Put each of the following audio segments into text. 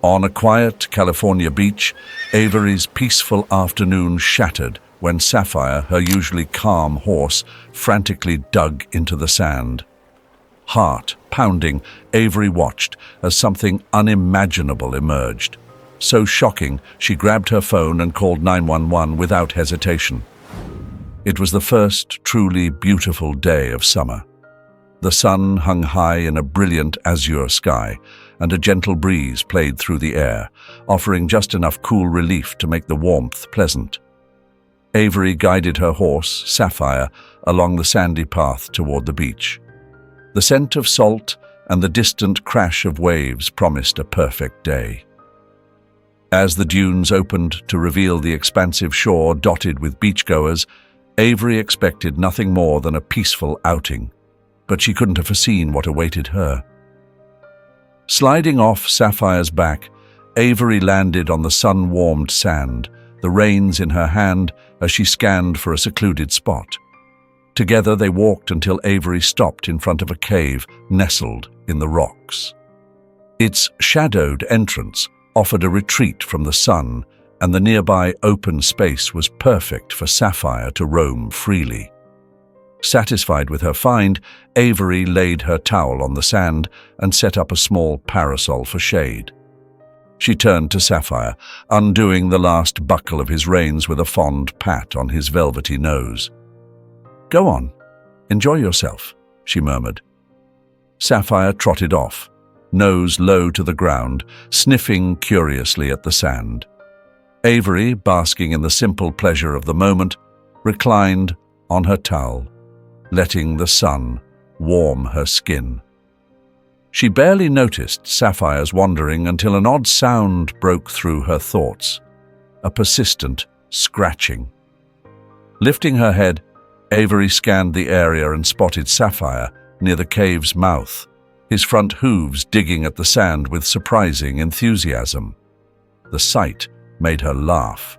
On a quiet California beach, Avery's peaceful afternoon shattered when Sapphire, her usually calm horse, frantically dug into the sand. Heart pounding, Avery watched as something unimaginable emerged. So shocking, she grabbed her phone and called 911 without hesitation. It was the first truly beautiful day of summer. The sun hung high in a brilliant azure sky, and a gentle breeze played through the air, offering just enough cool relief to make the warmth pleasant. Avery guided her horse, Sapphire, along the sandy path toward the beach. The scent of salt and the distant crash of waves promised a perfect day. As the dunes opened to reveal the expansive shore dotted with beachgoers, Avery expected nothing more than a peaceful outing, but she couldn't have foreseen what awaited her. Sliding off Sapphire's back, Avery landed on the sun-warmed sand, the reins in her hand as she scanned for a secluded spot. Together they walked until Avery stopped in front of a cave nestled in the rocks. Its shadowed entrance offered a retreat from the sun, and the nearby open space was perfect for Sapphire to roam freely. Satisfied with her find, Avery laid her towel on the sand and set up a small parasol for shade. She turned to Sapphire, undoing the last buckle of his reins with a fond pat on his velvety nose. "Go on, enjoy yourself," she murmured. Sapphire trotted off, nose low to the ground, sniffing curiously at the sand. Avery, basking in the simple pleasure of the moment, reclined on her towel, letting the sun warm her skin. She barely noticed Sapphire's wandering until an odd sound broke through her thoughts, a persistent scratching. Lifting her head, Avery scanned the area and spotted Sapphire near the cave's mouth, his front hooves digging at the sand with surprising enthusiasm. The sight made her laugh.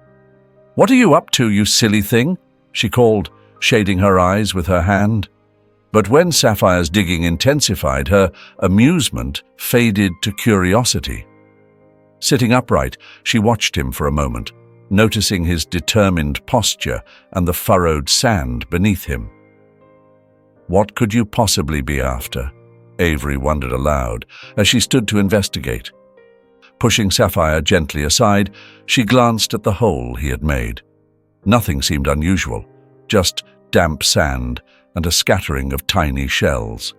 "What are you up to, you silly thing?" she called, shading her eyes with her hand. But when Sapphire's digging intensified, her amusement faded to curiosity. Sitting upright, she watched him for a moment, noticing his determined posture and the furrowed sand beneath him. What could you possibly be after? Avery wondered aloud as she stood to investigate. Pushing Sapphire gently aside, she glanced at the hole he had made. Nothing seemed unusual, just damp sand and a scattering of tiny shells.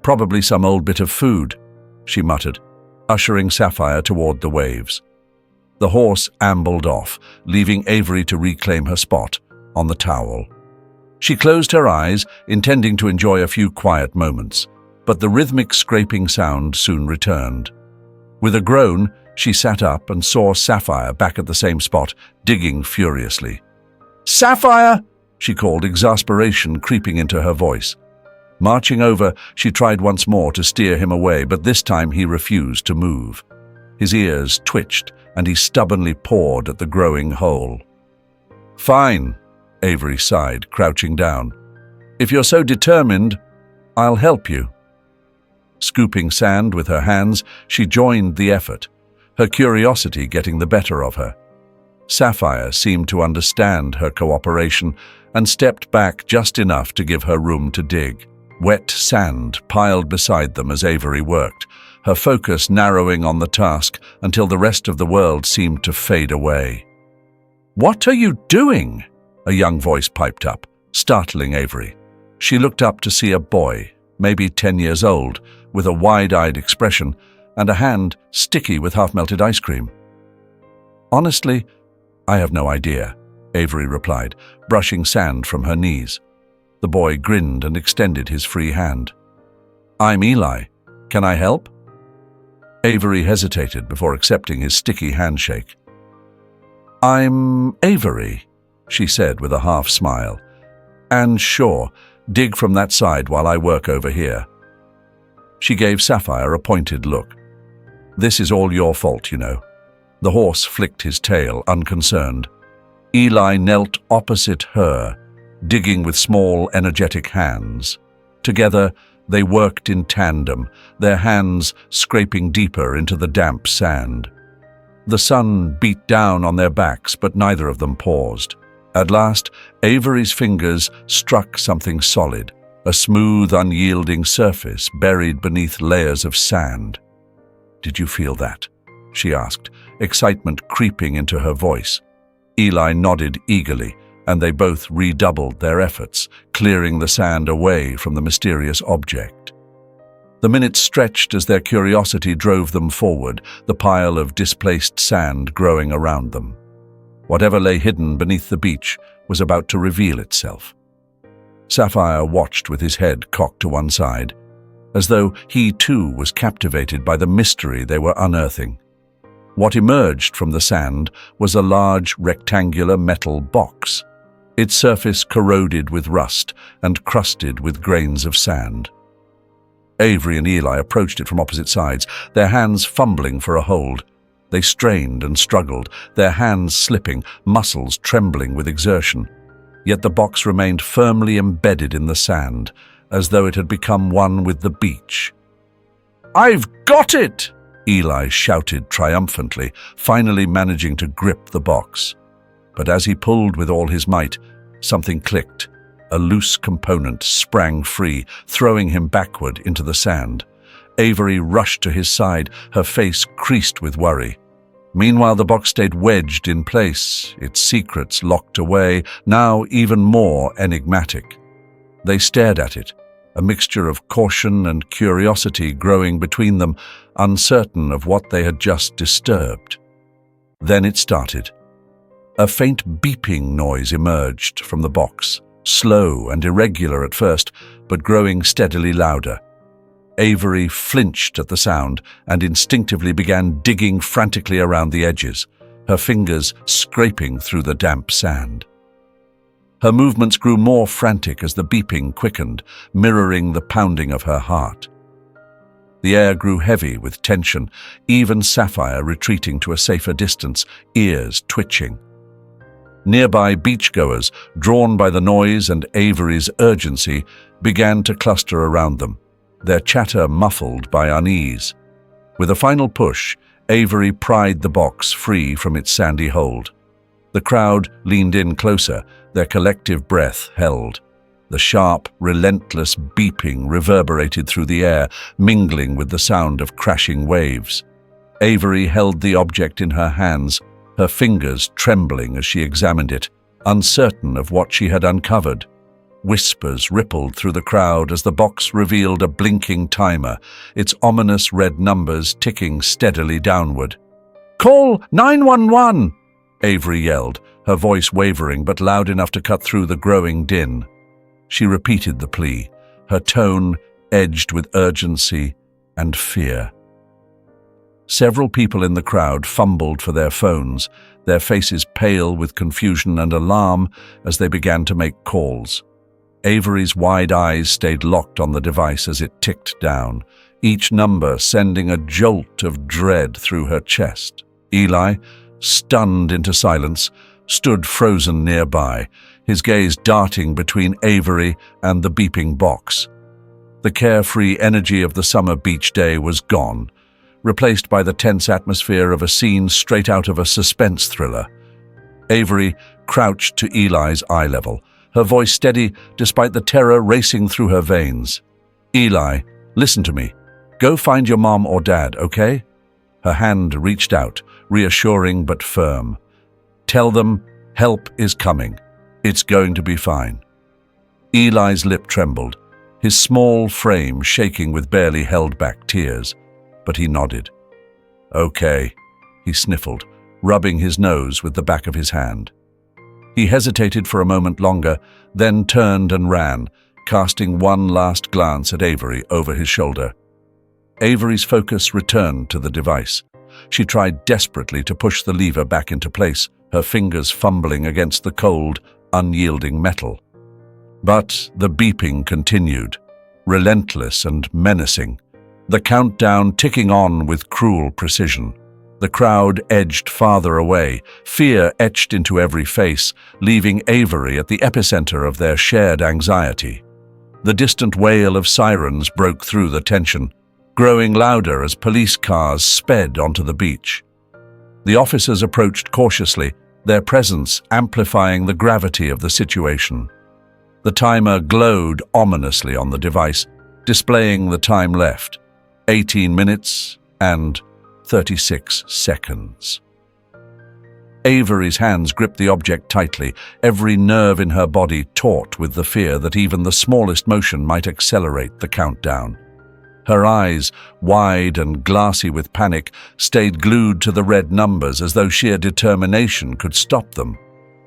"Probably some old bit of food," she muttered, ushering Sapphire toward the waves. The horse ambled off, leaving Avery to reclaim her spot on the towel. She closed her eyes, intending to enjoy a few quiet moments, but the rhythmic scraping sound soon returned. With a groan, she sat up and saw Sapphire back at the same spot, digging furiously. "Sapphire!" she called, exasperation creeping into her voice. Marching over, she tried once more to steer him away, but this time he refused to move. His ears twitched, and he stubbornly pawed at the growing hole. "Fine," Avery sighed, crouching down. "If you're so determined, I'll help you." Scooping sand with her hands, she joined the effort, her curiosity getting the better of her. Sapphire seemed to understand her cooperation and stepped back just enough to give her room to dig. Wet sand piled beside them as Avery worked, her focus narrowing on the task until the rest of the world seemed to fade away. "What are you doing?" a young voice piped up, startling Avery. She looked up to see a boy, maybe 10 years old, with a wide-eyed expression and a hand sticky with half-melted ice cream. "Honestly, I have no idea," Avery replied, brushing sand from her knees. The boy grinned and extended his free hand. "I'm Eli. Can I help?" Avery hesitated before accepting his sticky handshake. "I'm Avery," she said with a half-smile. "And sure, dig from that side while I work over here." She gave Sapphire a pointed look. "This is all your fault, you know." The horse flicked his tail, unconcerned. Eli knelt opposite her, digging with small, energetic hands. Together, They worked in tandem, their hands scraping deeper into the damp sand. The sun beat down on their backs, but neither of them paused. At last, Avery's fingers struck something solid, a smooth, unyielding surface buried beneath layers of sand. "Did you feel that?" she asked, excitement creeping into her voice. Eli nodded eagerly, and they both redoubled their efforts, clearing the sand away from the mysterious object. The minutes stretched as their curiosity drove them forward, the pile of displaced sand growing around them. Whatever lay hidden beneath the beach was about to reveal itself. Sapphire watched with his head cocked to one side, as though he too was captivated by the mystery they were unearthing. What emerged from the sand was a large rectangular metal box, its surface corroded with rust and crusted with grains of sand. Avery and Eli approached it from opposite sides, their hands fumbling for a hold. They strained and struggled, their hands slipping, muscles trembling with exertion. Yet the box remained firmly embedded in the sand, as though it had become one with the beach. "I've got it!" Eli shouted triumphantly, finally managing to grip the box. But as he pulled with all his might, something clicked. A loose component sprang free, throwing him backward into the sand. Avery rushed to his side, her face creased with worry. Meanwhile, the box stayed wedged in place, its secrets locked away, now even more enigmatic. They stared at it, a mixture of caution and curiosity growing between them, uncertain of what they had just disturbed. Then it started. A faint beeping noise emerged from the box, slow and irregular at first, but growing steadily louder. Avery flinched at the sound and instinctively began digging frantically around the edges, her fingers scraping through the damp sand. Her movements grew more frantic as the beeping quickened, mirroring the pounding of her heart. The air grew heavy with tension, even Sapphire retreating to a safer distance, ears twitching. Nearby beachgoers, drawn by the noise and Avery's urgency, began to cluster around them, their chatter muffled by unease. With a final push, Avery pried the box free from its sandy hold. The crowd leaned in closer, their collective breath held. The sharp, relentless beeping reverberated through the air, mingling with the sound of crashing waves. Avery held the object in her hands, her fingers trembling as she examined it, uncertain of what she had uncovered. Whispers rippled through the crowd as the box revealed a blinking timer, its ominous red numbers ticking steadily downward. "Call 911!" Avery yelled, her voice wavering but loud enough to cut through the growing din. She repeated the plea, her tone edged with urgency and fear. Several people in the crowd fumbled for their phones, their faces pale with confusion and alarm as they began to make calls. Avery's wide eyes stayed locked on the device as it ticked down, each number sending a jolt of dread through her chest. Eli, stunned into silence, stood frozen nearby, his gaze darting between Avery and the beeping box. The carefree energy of the summer beach day was gone, replaced by the tense atmosphere of a scene straight out of a suspense thriller. Avery crouched to Eli's eye level, her voice steady despite the terror racing through her veins. "Eli, listen to me. Go find your mom or dad, okay?" Her hand reached out, reassuring but firm. "Tell them help is coming. It's going to be fine." Eli's lip trembled, his small frame shaking with barely held back tears, but he nodded. "Okay," he sniffled, rubbing his nose with the back of his hand. He hesitated for a moment longer, then turned and ran, casting one last glance at Avery over his shoulder. Avery's focus returned to the device. She tried desperately to push the lever back into place, her fingers fumbling against the cold, unyielding metal. But the beeping continued, relentless and menacing, the countdown ticking on with cruel precision. The crowd edged farther away, fear etched into every face, leaving Avery at the epicenter of their shared anxiety. The distant wail of sirens broke through the tension, growing louder as police cars sped onto the beach. The officers approached cautiously, their presence amplifying the gravity of the situation. The timer glowed ominously on the device, displaying the time left, 18 minutes and 36 seconds. Avery's hands gripped the object tightly, every nerve in her body taut with the fear that even the smallest motion might accelerate the countdown. Her eyes, wide and glassy with panic, stayed glued to the red numbers as though sheer determination could stop them.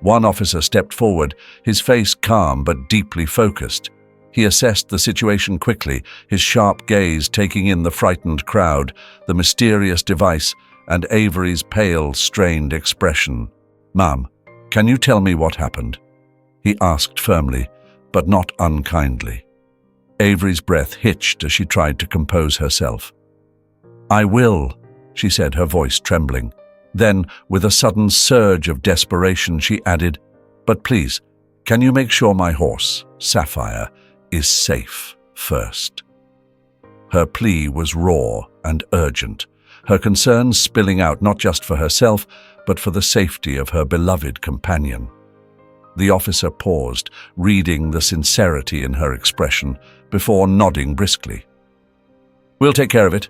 One officer stepped forward, his face calm but deeply focused. He assessed the situation quickly, his sharp gaze taking in the frightened crowd, the mysterious device, and Avery's pale, strained expression. "Ma'am, can you tell me what happened?" he asked firmly, but not unkindly. Avery's breath hitched as she tried to compose herself. "I will," she said, her voice trembling. Then, with a sudden surge of desperation, she added, "But please, can you make sure my horse, Sapphire, is safe first?" Her plea was raw and urgent, her concerns spilling out not just for herself, but for the safety of her beloved companion. The officer paused, reading the sincerity in her expression, before nodding briskly. "We'll take care of it,"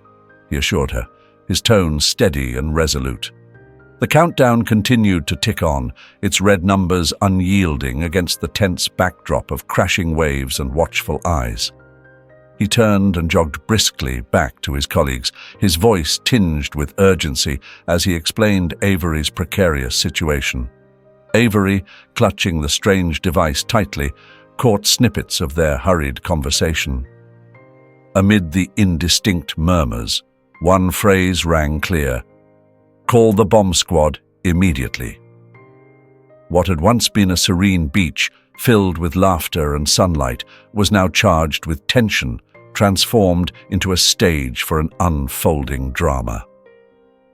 he assured her, his tone steady and resolute. The countdown continued to tick on, its red numbers unyielding against the tense backdrop of crashing waves and watchful eyes. He turned and jogged briskly back to his colleagues, his voice tinged with urgency as he explained Avery's precarious situation. Avery, clutching the strange device tightly, caught snippets of their hurried conversation. Amid the indistinct murmurs, one phrase rang clear: "Call the bomb squad immediately." What had once been a serene beach, filled with laughter and sunlight, was now charged with tension, transformed into a stage for an unfolding drama.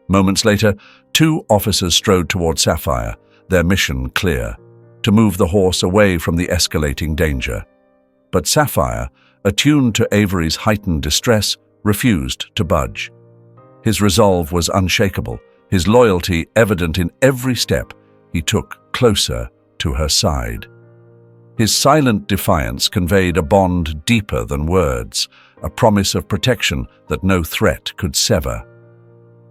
Moments later, two officers strode toward Sapphire, their mission clear: to move the horse away from the escalating danger. But Sapphire, attuned to Avery's heightened distress, refused to budge. His resolve was unshakable, his loyalty evident in every step he took closer to her side. His silent defiance conveyed a bond deeper than words, a promise of protection that no threat could sever.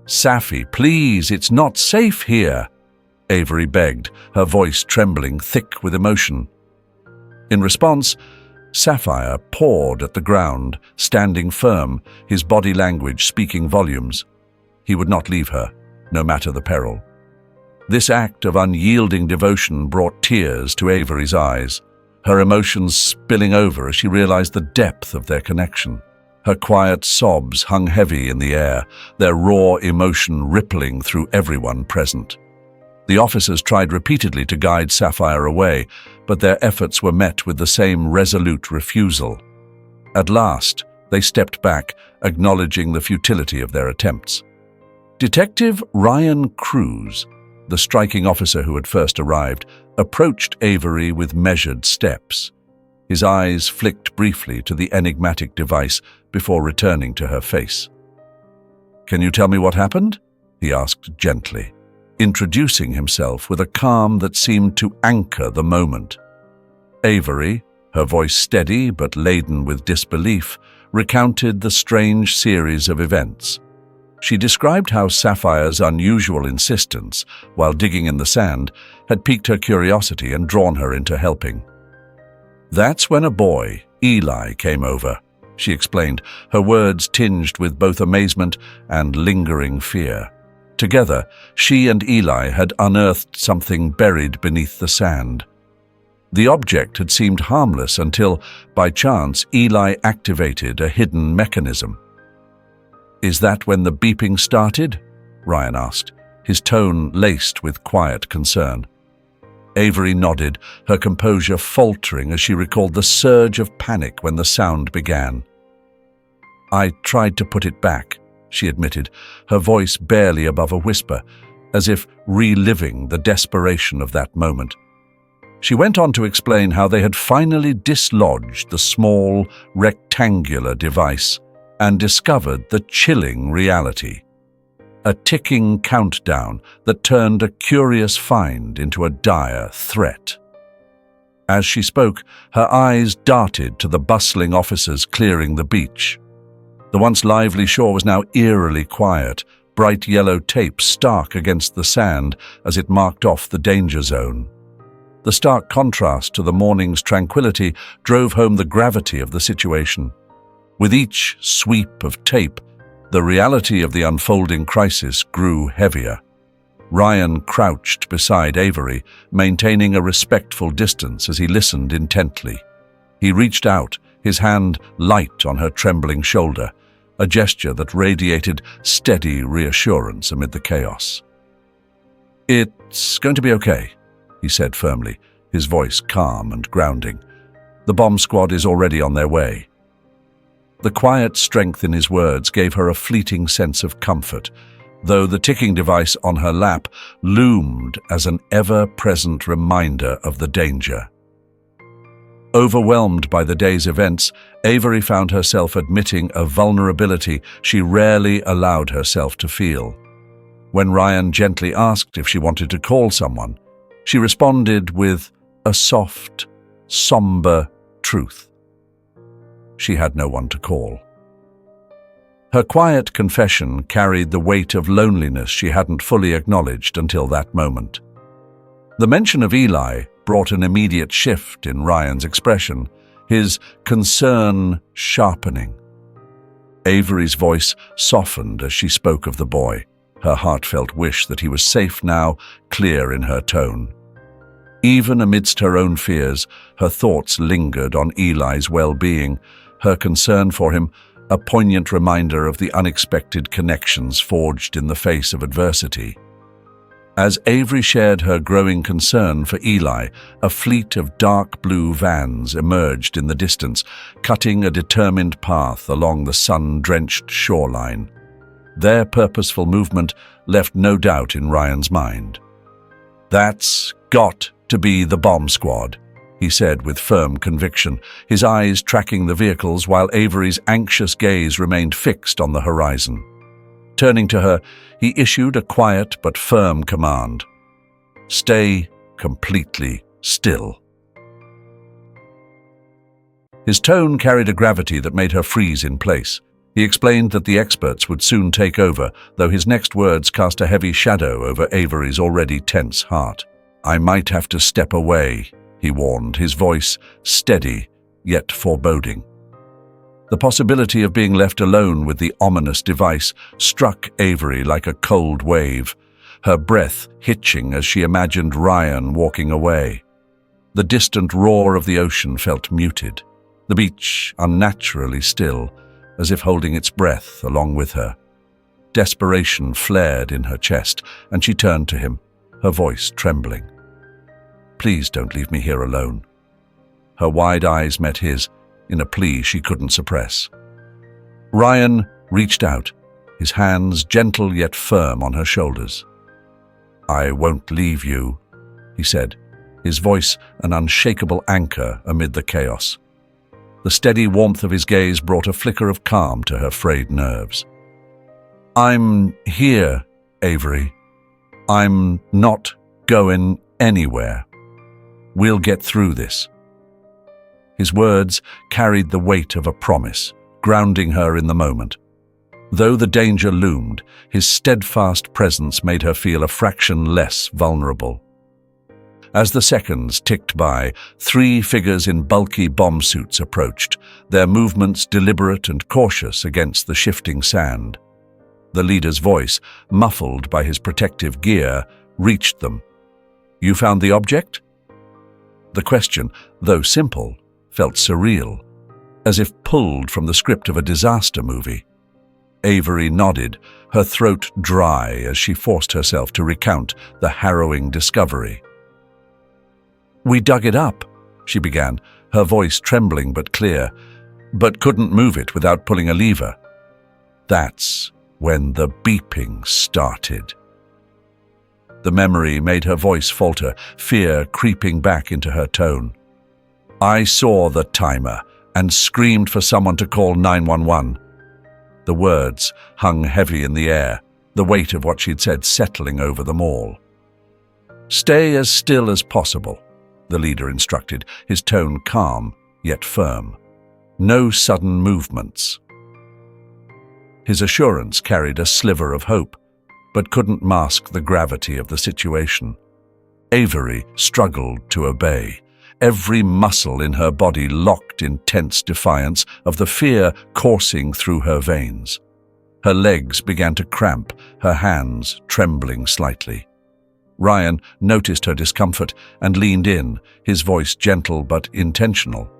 "Sapphy, please, it's not safe here," Avery begged, her voice trembling thick with emotion. In response, Sapphire pawed at the ground, standing firm, his body language speaking volumes. He would not leave her, no matter the peril. This act of unyielding devotion brought tears to Avery's eyes, her emotions spilling over as she realized the depth of their connection. Her quiet sobs hung heavy in the air, their raw emotion rippling through everyone present. The officers tried repeatedly to guide Sapphire away, but their efforts were met with the same resolute refusal. At last, they stepped back, acknowledging the futility of their attempts. Detective Ryan Cruz, the striking officer who had first arrived, approached Avery with measured steps. His eyes flicked briefly to the enigmatic device before returning to her face. "Can you tell me what happened?" he asked gently, introducing himself with a calm that seemed to anchor the moment. Avery, her voice steady but laden with disbelief, recounted the strange series of events. She described how Sapphire's unusual insistence, while digging in the sand, had piqued her curiosity and drawn her into helping. "That's when a boy, Eli, came over," she explained, her words tinged with both amazement and lingering fear. Together, she and Eli had unearthed something buried beneath the sand. The object had seemed harmless until, by chance, Eli activated a hidden mechanism. "Is that when the beeping started?" Ryan asked, his tone laced with quiet concern. Avery nodded, her composure faltering as she recalled the surge of panic when the sound began. "I tried to put it back," she admitted, her voice barely above a whisper, as if reliving the desperation of that moment. She went on to explain how they had finally dislodged the small, rectangular device and discovered the chilling reality. A ticking countdown that turned a curious find into a dire threat. As she spoke, her eyes darted to the bustling officers clearing the beach. The once lively shore was now eerily quiet, bright yellow tape stark against the sand as it marked off the danger zone. The stark contrast to the morning's tranquility drove home the gravity of the situation. With each sweep of tape, the reality of the unfolding crisis grew heavier. Ryan crouched beside Avery, maintaining a respectful distance as he listened intently. He reached out, his hand light on her trembling shoulder, a gesture that radiated steady reassurance amid the chaos. "It's going to be okay," he said firmly, his voice calm and grounding. "The bomb squad is already on their way." The quiet strength in his words gave her a fleeting sense of comfort, though the ticking device on her lap loomed as an ever-present reminder of the danger. Overwhelmed by the day's events, Avery found herself admitting a vulnerability she rarely allowed herself to feel. When Ryan gently asked if she wanted to call someone, she responded with a soft, somber truth. She had no one to call. Her quiet confession carried the weight of loneliness she hadn't fully acknowledged until that moment. The mention of Eli brought an immediate shift in Ryan's expression, his concern sharpening. Avery's voice softened as she spoke of the boy, her heartfelt wish that he was safe now clear in her tone. Even amidst her own fears, her thoughts lingered on Eli's well-being, her concern for him a poignant reminder of the unexpected connections forged in the face of adversity. As Avery shared her growing concern for Eli, a fleet of dark blue vans emerged in the distance, cutting a determined path along the sun-drenched shoreline. Their purposeful movement left no doubt in Ryan's mind. "That's got to be the bomb squad," he said with firm conviction, his eyes tracking the vehicles while Avery's anxious gaze remained fixed on the horizon. Turning to her, he issued a quiet but firm command. "Stay completely still." His tone carried a gravity that made her freeze in place. He explained that the experts would soon take over, though his next words cast a heavy shadow over Avery's already tense heart. "I might have to step away," he warned, his voice steady yet foreboding. The possibility of being left alone with the ominous device struck Avery like a cold wave, her breath hitching as she imagined Ryan walking away. The distant roar of the ocean felt muted, the beach unnaturally still, as if holding its breath along with her. Desperation flared in her chest, and she turned to him, her voice trembling. "Please don't leave me here alone." Her wide eyes met his, in a plea she couldn't suppress. Ryan reached out, his hands gentle yet firm on her shoulders. "I won't leave you," he said, his voice an unshakable anchor amid the chaos. The steady warmth of his gaze brought a flicker of calm to her frayed nerves. "I'm here, Avery. I'm not going anywhere. We'll get through this." His words carried the weight of a promise, grounding her in the moment. Though the danger loomed, his steadfast presence made her feel a fraction less vulnerable. As the seconds ticked by, 3 figures in bulky bomb suits approached, their movements deliberate and cautious against the shifting sand. The leader's voice, muffled by his protective gear, reached them. "You found the object?" The question, though simple, felt surreal, as if pulled from the script of a disaster movie. Avery nodded, her throat dry as she forced herself to recount the harrowing discovery. "We dug it up," she began, her voice trembling but clear, "but couldn't move it without pulling a lever. That's when the beeping started." The memory made her voice falter, fear creeping back into her tone. I saw the timer and screamed for someone to call 911. The words hung heavy in the air, the weight of what she'd said settling over them all. Stay as still as possible, the leader instructed, his tone calm yet firm. No sudden movements. His assurance carried a sliver of hope, but couldn't mask the gravity of the situation. Avery struggled to obey, every muscle in her body locked in tense defiance of the fear coursing through her veins. Her legs began to cramp, her hands trembling slightly. Ryan noticed her discomfort and leaned in, his voice gentle but intentional.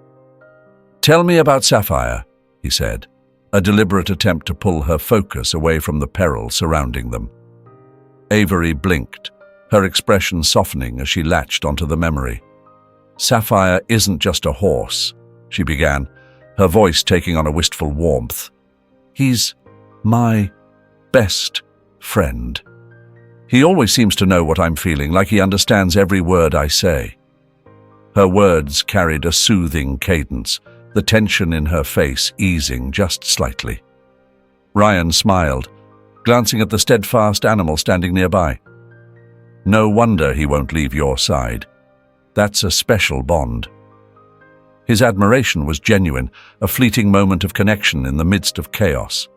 "Tell me about Sapphire," he said, a deliberate attempt to pull her focus away from the peril surrounding them. Avery blinked, her expression softening as she latched onto the memory. "Sapphire isn't just a horse," she began, her voice taking on a wistful warmth. "He's my best friend. He always seems to know what I'm feeling, like he understands every word I say." Her words carried a soothing cadence, the tension in her face easing just slightly. Ryan smiled, glancing at the steadfast animal standing nearby. "No wonder he won't leave your side. That's a special bond." His admiration was genuine, a fleeting moment of connection in the midst of chaos.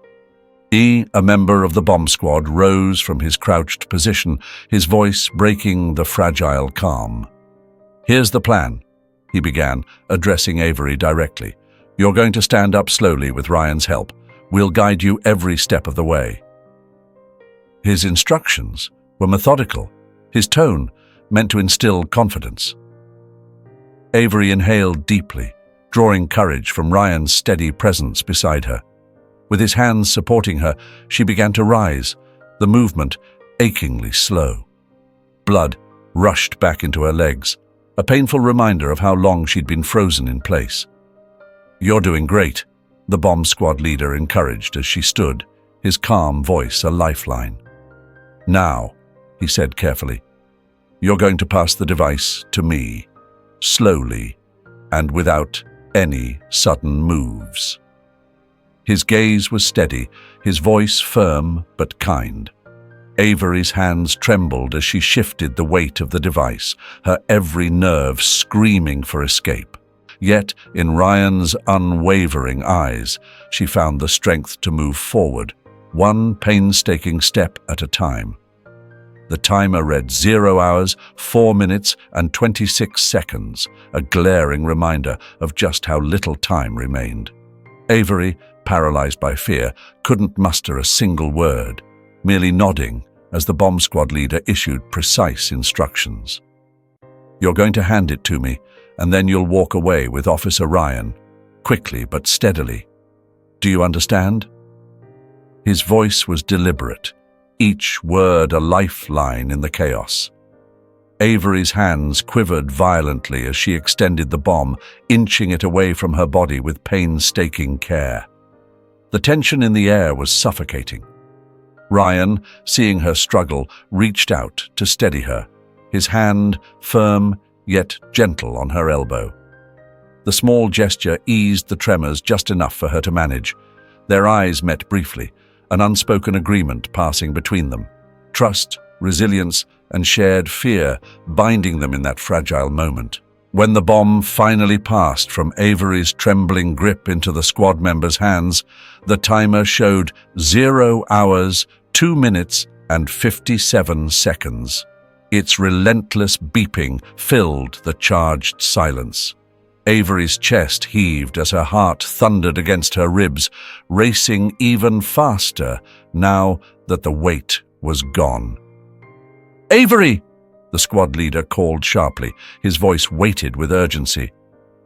He, a member of the bomb squad, rose from his crouched position, his voice breaking the fragile calm. "Here's the plan," he began, addressing Avery directly. "You're going to stand up slowly with Ryan's help. We'll guide you every step of the way." His instructions were methodical, his tone meant to instill confidence. Avery inhaled deeply, drawing courage from Ryan's steady presence beside her. With his hands supporting her, she began to rise, the movement achingly slow. Blood rushed back into her legs, a painful reminder of how long she'd been frozen in place. "You're doing great," the bomb squad leader encouraged as she stood, his calm voice a lifeline. "Now," he said carefully, "you're going to pass the device to me, slowly and without any sudden moves." His gaze was steady, his voice firm but kind. Avery's hands trembled as she shifted the weight of the device, her every nerve screaming for escape. Yet, in Ryan's unwavering eyes, she found the strength to move forward, one painstaking step at a time. The timer read 0 hours, 4 minutes, and 26 seconds, a glaring reminder of just how little time remained. Avery, paralyzed by fear, couldn't muster a single word, merely nodding as the bomb squad leader issued precise instructions. "You're going to hand it to me, and then you'll walk away with Officer Ryan, quickly but steadily. Do you understand?" His voice was deliberate, each word a lifeline in the chaos. Avery's hands quivered violently as she extended the bomb, inching it away from her body with painstaking care. The tension in the air was suffocating. Ryan, seeing her struggle, reached out to steady her, his hand firm yet gentle on her elbow. The small gesture eased the tremors just enough for her to manage. Their eyes met briefly, an unspoken agreement passing between them. Trust, resilience, and shared fear binding them in that fragile moment. When the bomb finally passed from Avery's trembling grip into the squad member's hands, the timer showed 0 hours, 2 minutes, and 57 seconds. Its relentless beeping filled the charged silence. Avery's chest heaved as her heart thundered against her ribs, racing even faster now that the weight was gone. "Avery!" the squad leader called sharply, his voice weighted with urgency.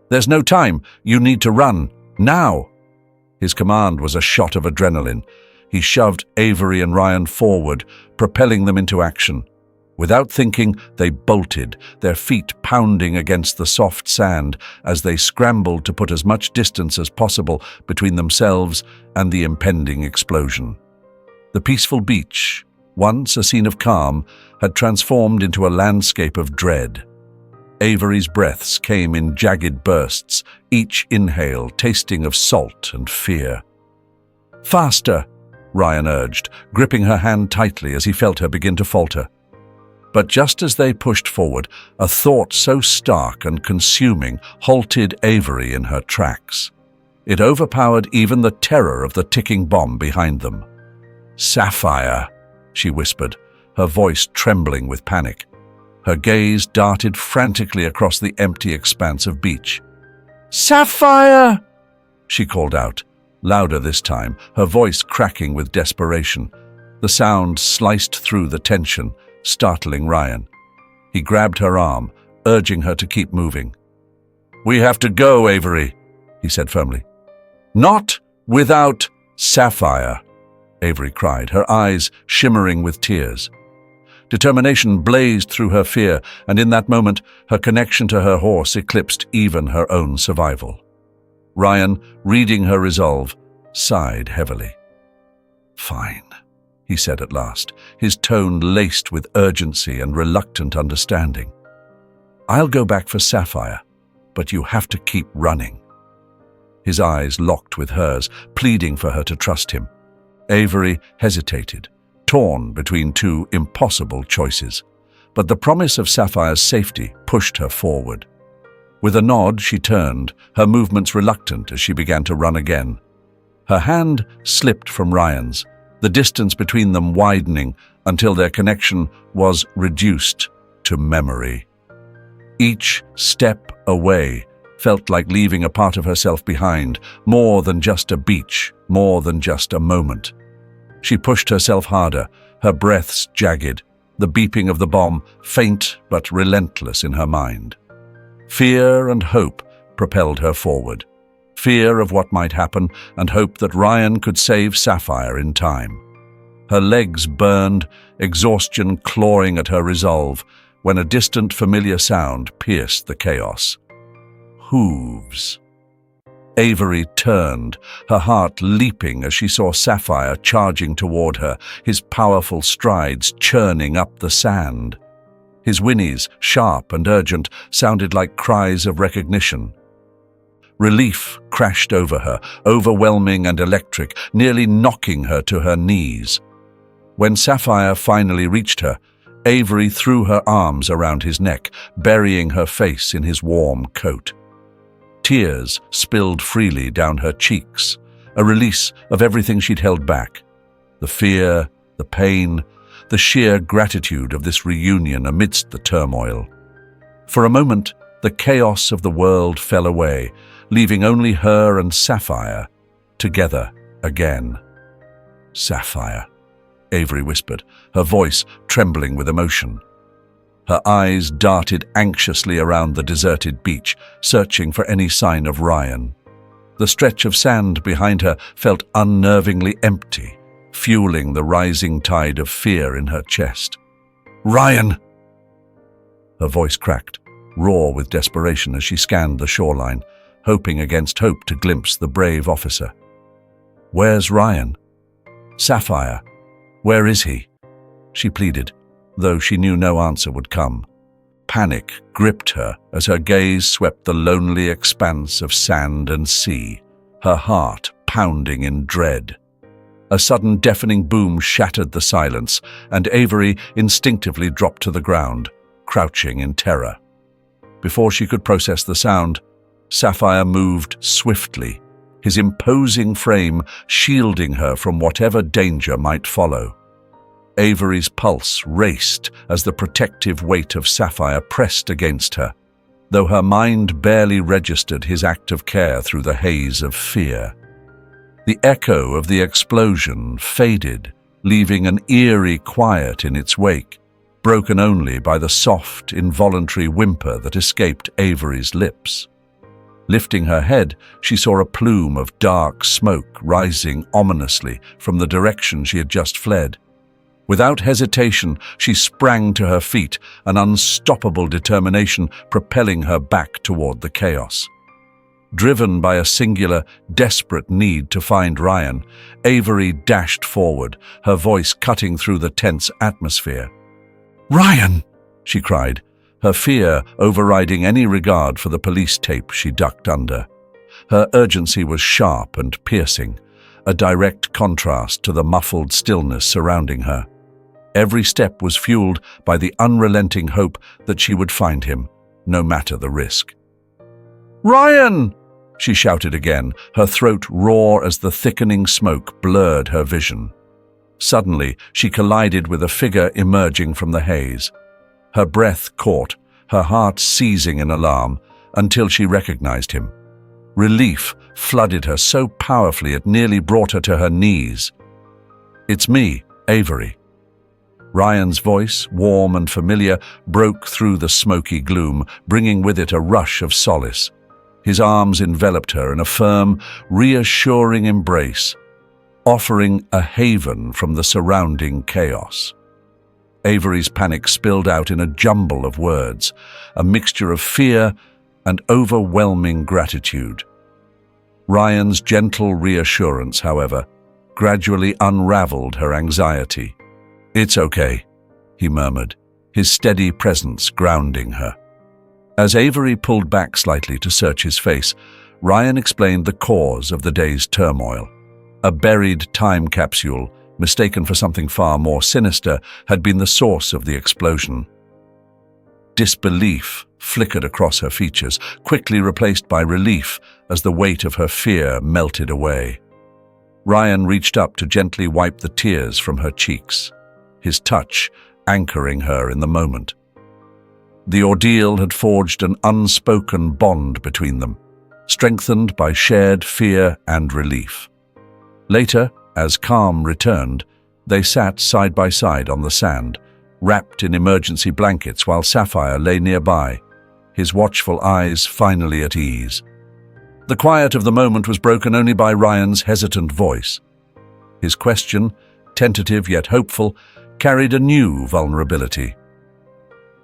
"There's no time. You need to run. Now!" His command was a shot of adrenaline. He shoved Avery and Ryan forward, propelling them into action. Without thinking, they bolted, their feet pounding against the soft sand as they scrambled to put as much distance as possible between themselves and the impending explosion. The peaceful beach, once a scene of calm, had transformed into a landscape of dread. Avery's breaths came in jagged bursts, each inhale tasting of salt and fear. "Faster!" Ryan urged, gripping her hand tightly as he felt her begin to falter. But just as they pushed forward, a thought so stark and consuming halted Avery in her tracks. It overpowered even the terror of the ticking bomb behind them. "Sapphire," she whispered, her voice trembling with panic. Her gaze darted frantically across the empty expanse of beach. "Sapphire!" she called out, louder this time, her voice cracking with desperation. The sound sliced through the tension, startling Ryan. He grabbed her arm, urging her to keep moving. "We have to go, Avery," he said firmly. "Not without Sapphire," Avery cried, her eyes shimmering with tears. Determination blazed through her fear, and in that moment, her connection to her horse eclipsed even her own survival. Ryan, reading her resolve, sighed heavily. "Fine," he said at last, his tone laced with urgency and reluctant understanding. "I'll go back for Sapphire, but you have to keep running." His eyes locked with hers, pleading for her to trust him. Avery hesitated, torn between two impossible choices, but the promise of Sapphire's safety pushed her forward. With a nod, she turned, her movements reluctant as she began to run again. Her hand slipped from Ryan's, the distance between them widening until their connection was reduced to memory. Each step away felt like leaving a part of herself behind, more than just a beach, more than just a moment. She pushed herself harder, her breaths jagged, the beeping of the bomb faint but relentless in her mind. Fear and hope propelled her forward. Fear of what might happen and hope that Ryan could save Sapphire in time. Her legs burned, exhaustion clawing at her resolve, when a distant familiar sound pierced the chaos. Hooves. Avery turned, her heart leaping as she saw Sapphire charging toward her, his powerful strides churning up the sand. His whinnies, sharp and urgent, sounded like cries of recognition. Relief crashed over her, overwhelming and electric, nearly knocking her to her knees. When Sapphire finally reached her, Avery threw her arms around his neck, burying her face in his warm coat. Tears spilled freely down her cheeks, a release of everything she'd held back. The fear, the pain, the sheer gratitude of this reunion amidst the turmoil. For a moment, the chaos of the world fell away, leaving only her and Sapphire together again. "Sapphire," Avery whispered, her voice trembling with emotion. Her eyes darted anxiously around the deserted beach, searching for any sign of Ryan. The stretch of sand behind her felt unnervingly empty, fueling the rising tide of fear in her chest. "Ryan!" Her voice cracked, raw with desperation as she scanned the shoreline, hoping against hope to glimpse the brave officer. "Where's Ryan? Sapphire, where is he?" she pleaded, though she knew no answer would come. Panic gripped her as her gaze swept the lonely expanse of sand and sea, her heart pounding in dread. A sudden deafening boom shattered the silence, and Avery instinctively dropped to the ground, crouching in terror. Before she could process the sound, Sapphire moved swiftly, his imposing frame shielding her from whatever danger might follow. Avery's pulse raced as the protective weight of Sapphire pressed against her, though her mind barely registered his act of care through the haze of fear. The echo of the explosion faded, leaving an eerie quiet in its wake, broken only by the soft, involuntary whimper that escaped Avery's lips. Lifting her head, she saw a plume of dark smoke rising ominously from the direction she had just fled. Without hesitation, she sprang to her feet, an unstoppable determination propelling her back toward the chaos. Driven by a singular, desperate need to find Ryan, Avery dashed forward, her voice cutting through the tense atmosphere. "Ryan!" she cried, her fear overriding any regard for the police tape she ducked under. Her urgency was sharp and piercing, a direct contrast to the muffled stillness surrounding her. Every step was fueled by the unrelenting hope that she would find him, no matter the risk. "Ryan!" she shouted again, her throat raw as the thickening smoke blurred her vision. Suddenly, she collided with a figure emerging from the haze. Her breath caught, her heart seizing in alarm, until she recognized him. Relief flooded her so powerfully it nearly brought her to her knees. "It's me, Avery." Ryan's voice, warm and familiar, broke through the smoky gloom, bringing with it a rush of solace. His arms enveloped her in a firm, reassuring embrace, offering a haven from the surrounding chaos. Avery's panic spilled out in a jumble of words, a mixture of fear and overwhelming gratitude. Ryan's gentle reassurance, however, gradually unraveled her anxiety. "It's okay," he murmured, his steady presence grounding her. As Avery pulled back slightly to search his face, Ryan explained the cause of the day's turmoil. A buried time capsule, mistaken for something far more sinister, had been the source of the explosion. Disbelief flickered across her features, quickly replaced by relief as the weight of her fear melted away. Ryan reached up to gently wipe the tears from her cheeks, his touch anchoring her in the moment. The ordeal had forged an unspoken bond between them, strengthened by shared fear and relief. Later, as calm returned, they sat side by side on the sand, wrapped in emergency blankets while Sapphire lay nearby, his watchful eyes finally at ease. The quiet of the moment was broken only by Ryan's hesitant voice. His question, tentative yet hopeful, carried a new vulnerability.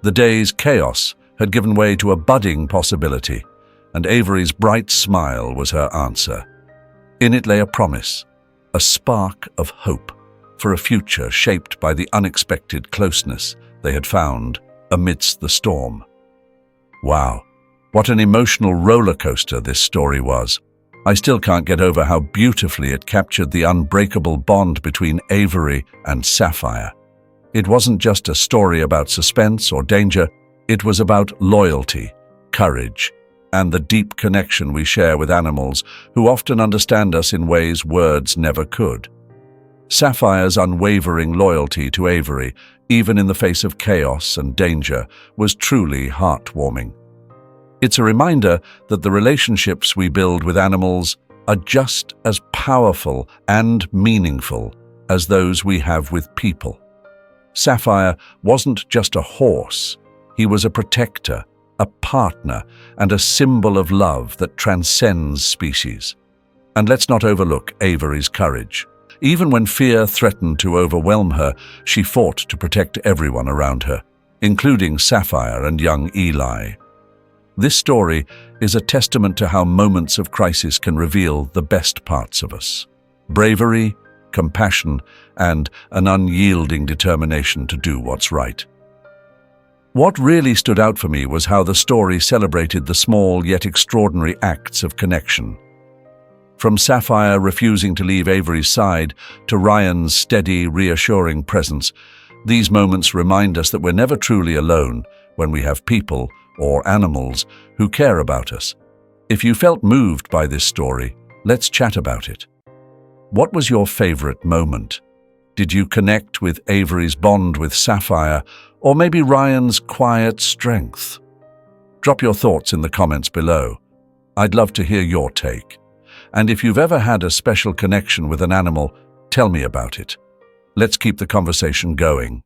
The day's chaos had given way to a budding possibility, and Avery's bright smile was her answer. In it lay a promise, a spark of hope for a future shaped by the unexpected closeness they had found amidst the storm. Wow, what an emotional roller coaster this story was. I still can't get over how beautifully it captured the unbreakable bond between Avery and Sapphire. It wasn't just a story about suspense or danger, it was about loyalty, courage, and the deep connection we share with animals who often understand us in ways words never could. Sapphire's unwavering loyalty to Avery, even in the face of chaos and danger, was truly heartwarming. It's a reminder that the relationships we build with animals are just as powerful and meaningful as those we have with people. Sapphire wasn't just a horse, he was a protector, a partner, and a symbol of love that transcends species. And let's not overlook Avery's courage. Even when fear threatened to overwhelm her, she fought to protect everyone around her, including Sapphire and young Eli. This story is a testament to how moments of crisis can reveal the best parts of us: bravery, compassion, and an unyielding determination to do what's right. What really stood out for me was how the story celebrated the small yet extraordinary acts of connection. From Sapphire refusing to leave Avery's side to Ryan's steady, reassuring presence, these moments remind us that we're never truly alone when we have people or animals who care about us. If you felt moved by this story, let's chat about it. What was your favorite moment? Did you connect with Avery's bond with Sapphire, or maybe Ryan's quiet strength? Drop your thoughts in the comments below. I'd love to hear your take. And if you've ever had a special connection with an animal, tell me about it. Let's keep the conversation going.